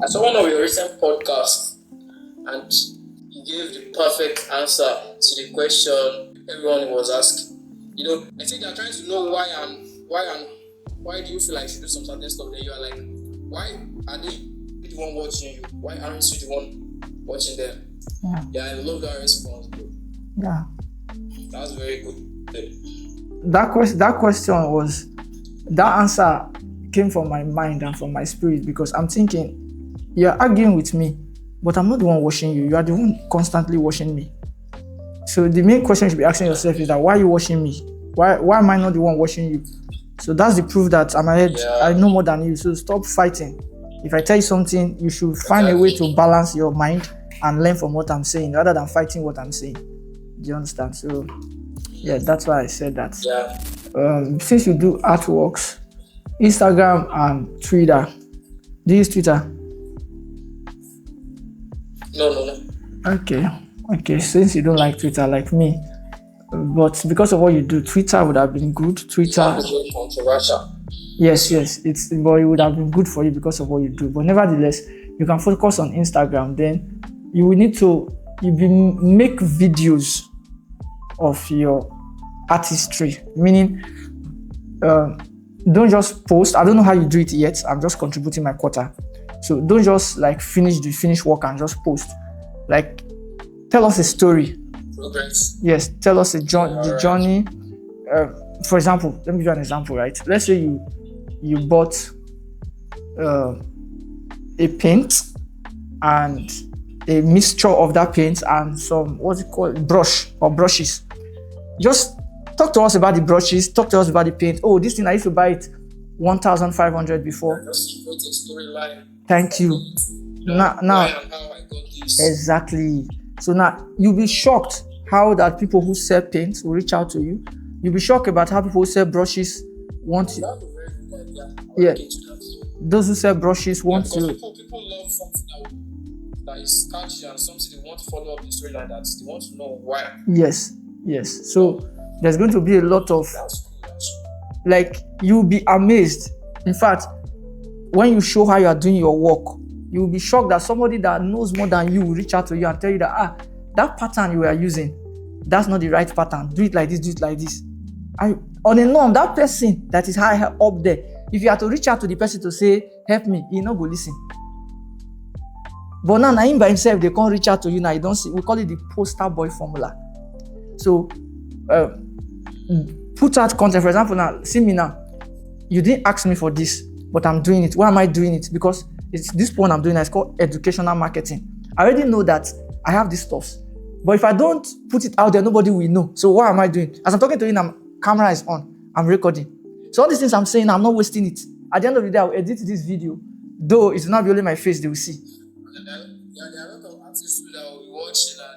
I saw one of your recent podcasts, and you gave the perfect answer to the question everyone was asking. I think they're trying to know why do you feel like you should do some certain stuff. Then you are like, why are they the one watching you? Why aren't you the one watching them? Yeah, I love that response, bro. Yeah. That's very good. That question was, that answer came from my mind and from my spirit, because I'm thinking, you're arguing with me, but I'm not the one watching you. You are the one constantly watching me. So the main question you should be asking yourself is that, why are you watching me? Why am I not the one watching you? So that's the proof that I'm ahead. Yeah. I know more than you. So stop fighting. If I tell you something, you should find a way to balance your mind and learn from what I'm saying, rather than fighting what I'm saying. Do you understand? So yeah, that's why I said that. Yeah. Since you do artworks, Instagram and Twitter, do you use Twitter? No. Okay. Since you don't like Twitter like me, but because of what you do, Twitter would have been good. Twitter. It's very controversial. Yes. But it would have been good for you because of what you do. But nevertheless, you can focus on Instagram. Then you will need to make videos of your artistry. Meaning, don't just post. I don't know how you do it yet. I'm just contributing my quota. So don't just like finish work and just post. Like, tell us a story. Progress. Yes, tell us the journey. For example, let me give you an example, right? Let's say you bought a paint and a mixture of that paint and some, brush or brushes. Just talk to us about the brushes, talk to us about the paint. Oh, this thing, I used to buy it 1,500 before. Just wrote a storyline. Thank you. Now, why and how I got this. Exactly. So now you'll be shocked how that people who sell paints will reach out to you. You'll be shocked about how people who sell brushes want you. That's a very good idea. Yeah. Those who sell brushes want to. People love something that is catchy and something they want to follow up the story like that. They want to know why. Yes. So there's going to be a lot of, like, you'll be amazed. In fact, when you show how you are doing your work, you'll be shocked that somebody that knows more than you will reach out to you and tell you that that pattern you are using, that's not the right pattern. Do it like this. On a norm, that person that is high up there, if you have to reach out to the person to say, help me, he not go listen. But now him by himself, they can't reach out to you now. You don't see. We call it the poster boy formula. So put out content. For example, now see me now. You didn't ask me for this, but I'm doing it. Why am I doing it? Because it's this one I'm doing. It's called educational marketing. I already know that I have this stuff, but if I don't put it out there, nobody will know. So what am I doing? As I'm talking to you now, camera is on. I'm recording. So all these things I'm saying, I'm not wasting it. At the end of the day, I'll edit this video, though it's not only my face they will see. There are a lot of artists that will be watching and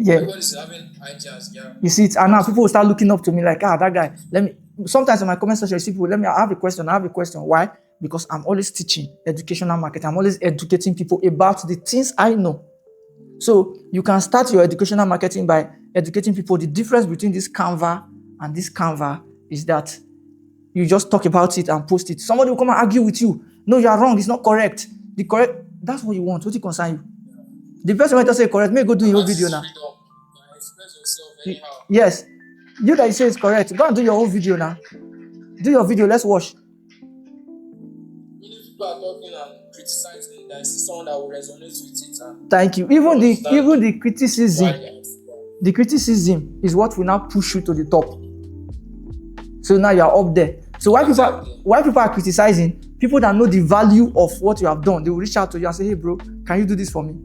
yeah. Everybody's having ideas. Yeah. You see it, and now people will start looking up to me like, that guy. Sometimes in my comment section, you see people, I have a question. Why? Because I'm always teaching educational marketing. I'm always educating people about the things I know. So you can start your educational marketing by educating people. The difference between this Canva and this Canva is that you just talk about it and post it. Somebody will come and argue with you. No, you are wrong. It's not correct. That's what you want. What it concern you? The person might say correct. May go do your own video now. Express yourself anyhow. Yes. You that you say it's correct. Go and do your own video now. Do your video. Let's watch. Many people are talking and criticizing. There's someone that will resonate with it. Thank you. Even the criticism is what will now push you to the top. So now you are up there. So why people are criticizing? People that know the value of what you have done, they will reach out to you and say, hey bro, can you do this for me?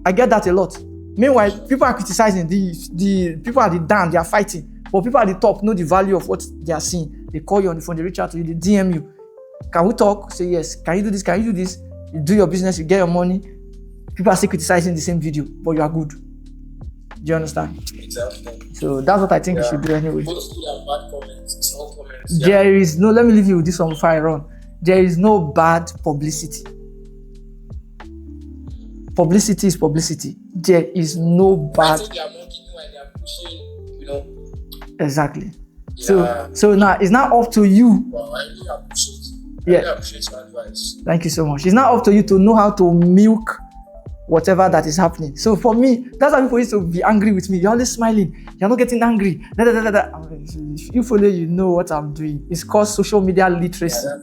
I get that a lot. Meanwhile, people are criticizing, the people at the down, they are fighting. But people at the top know the value of what they are seeing. They call you on the phone, they reach out to you, they DM you. Can we talk? Say yes. Can you do this? Can you do this? You do your business, you get your money. People are still criticizing the same video, but you are good. Do you understand? Exactly. So that's what I think you should do anyway. Both good and bad comments. It's all comments. Yeah. There is no, let me leave you with this one before I run. There is no bad publicity. Publicity is publicity. There is no bad. I think they are mocking you and they are pushing, Exactly. Yeah. So now it's not up to you. Well, I really appreciate I Yeah. really appreciate your advice. Thank you so much. It's now up to you to know how to milk whatever that is happening. So for me, that's why people used to be angry with me. You're always smiling. You're not getting angry. Da, da, da, da, da. If you follow, you know what I'm doing. It's called social media literacy. Yeah,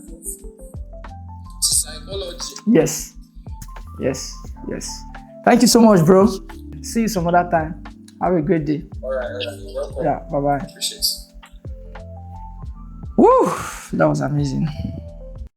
it's psychology. Yes. Thank you so much, bro. See you some other time. Have a great day. All right. You're welcome. Yeah, bye-bye. Appreciate it. Woo! That was amazing.